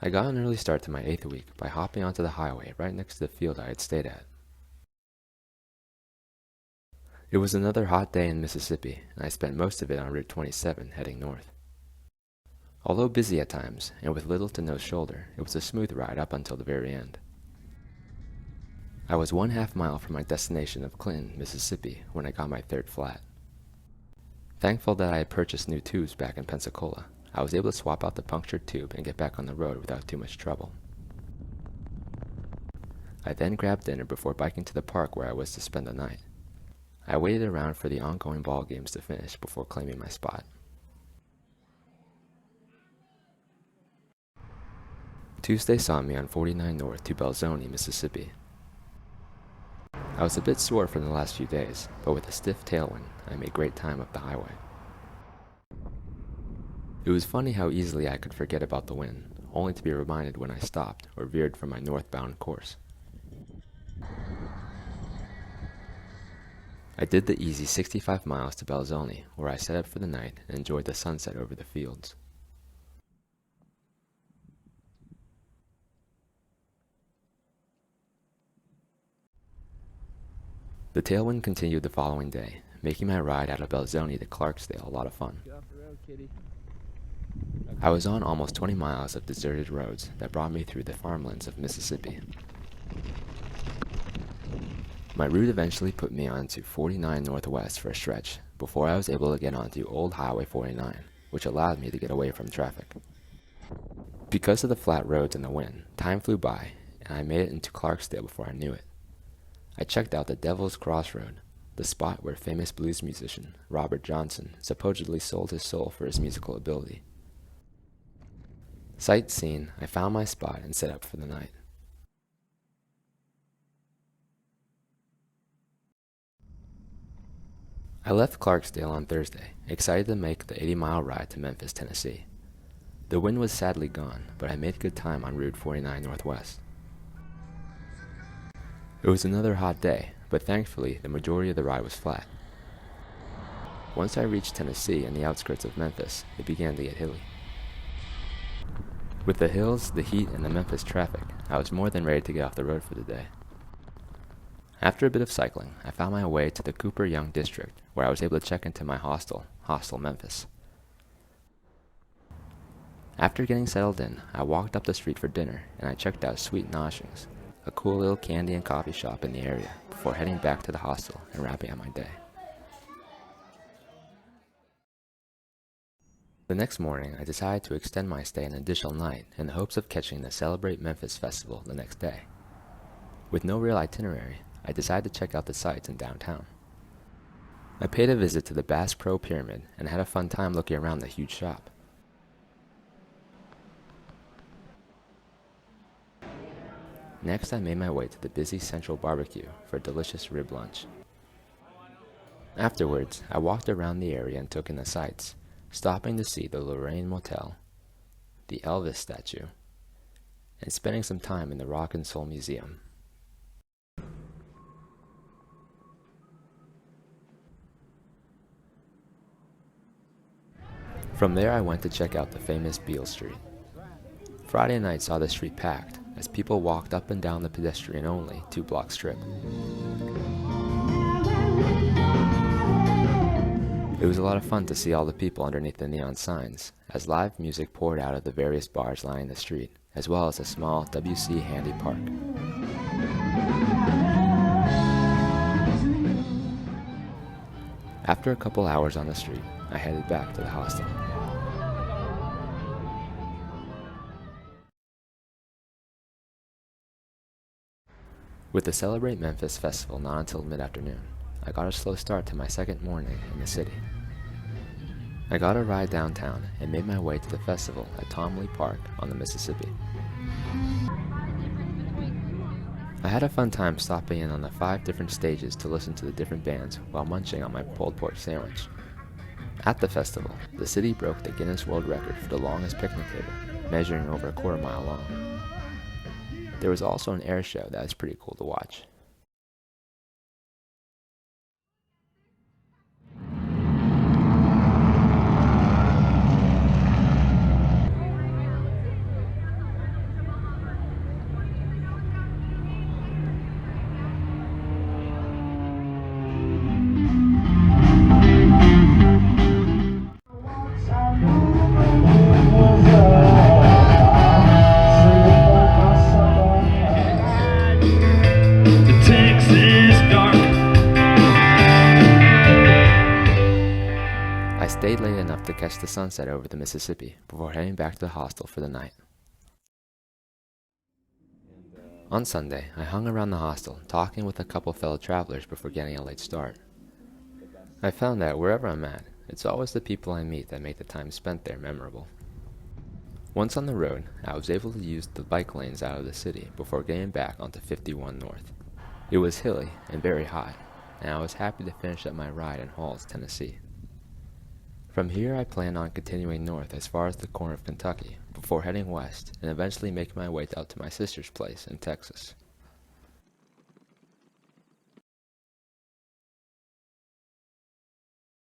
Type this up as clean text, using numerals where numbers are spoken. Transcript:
I got an early start to my 8th week by hopping onto the highway right next to the field I had stayed at. It was another hot day in Mississippi, and I spent most of it on Route 27 heading north. Although busy at times, and with little to no shoulder, it was a smooth ride up until the very end. I was 1/2 mile from my destination of Clinton, Mississippi, when I got my third flat. Thankful that I had purchased new tubes back in Pensacola, I was able to swap out the punctured tube and get back on the road without too much trouble. I then grabbed dinner before biking to the park where I was to spend the night. I waited around for the ongoing ball games to finish before claiming my spot. Tuesday saw me on 49 North to Belzoni, Mississippi. I was a bit sore from the last few days, but with a stiff tailwind, I made great time up the highway. It was funny how easily I could forget about the wind, only to be reminded when I stopped or veered from my northbound course. I did the easy 65 miles to Belzoni, where I set up for the night and enjoyed the sunset over the fields. The tailwind continued the following day, making my ride out of Belzoni to Clarksdale a lot of fun. Get off the road, kitty. I was on almost 20 miles of deserted roads that brought me through the farmlands of Mississippi. My route eventually put me onto 49 Northwest for a stretch before I was able to get onto Old Highway 49, which allowed me to get away from traffic. Because of the flat roads and the wind, time flew by, and I made it into Clarksdale before I knew it. I checked out the Devil's Crossroad, the spot where famous blues musician Robert Johnson supposedly sold his soul for his musical ability. Sight seen, I found my spot and set up for the night. I left Clarksdale on Thursday, excited to make the 80-mile ride to Memphis, Tennessee. The wind was sadly gone, but I made good time on Route 49 Northwest. It was another hot day, but thankfully the majority of the ride was flat. Once I reached Tennessee and the outskirts of Memphis, it began to get hilly. With the hills, the heat, and the Memphis traffic, I was more than ready to get off the road for the day. After a bit of cycling, I found my way to the Cooper Young district, where I was able to check into my hostel, Hostel Memphis. After getting settled in, I walked up the street for dinner, and I checked out Sweet Noshings, a cool little candy and coffee shop in the area, before heading back to the hostel and wrapping up my day. The next morning, I decided to extend my stay an additional night in the hopes of catching the Celebrate Memphis Festival the next day. With no real itinerary, I decided to check out the sights in downtown. I paid a visit to the Bass Pro Pyramid and had a fun time looking around the huge shop. Next, I made my way to the busy Central Barbecue for a delicious rib lunch. Afterwards, I walked around the area and took in the sights, stopping to see the Lorraine Motel, the Elvis statue, and spending some time in the Rock and Soul Museum. From there, I went to check out the famous Beale Street. Friday night saw the street packed as people walked up and down the pedestrian-only 2-block strip. It was a lot of fun to see all the people underneath the neon signs, as live music poured out of the various bars lining the street, as well as a small W.C. Handy park. After a couple hours on the street, I headed back to the hostel. With the Celebrate Memphis Festival not until mid-afternoon, I got a slow start to my second morning in the city. I got a ride downtown and made my way to the festival at Tom Lee Park on the Mississippi. I had a fun time stopping in on the 5 different stages to listen to the different bands while munching on my pulled pork sandwich. At the festival, the city broke the Guinness World Record for the longest picnic table, measuring over a quarter-mile long. There was also an air show that was pretty cool to watch. I stayed late enough to catch the sunset over the Mississippi before heading back to the hostel for the night. On Sunday, I hung around the hostel, talking with a couple fellow travelers before getting a late start. I found that wherever I'm at, it's always the people I meet that make the time spent there memorable. Once on the road, I was able to use the bike lanes out of the city before getting back onto 51 North. It was hilly and very hot, and I was happy to finish up my ride in Halls, Tennessee. From here, I plan on continuing north as far as the corner of Kentucky before heading west and eventually making my way out to my sister's place in Texas.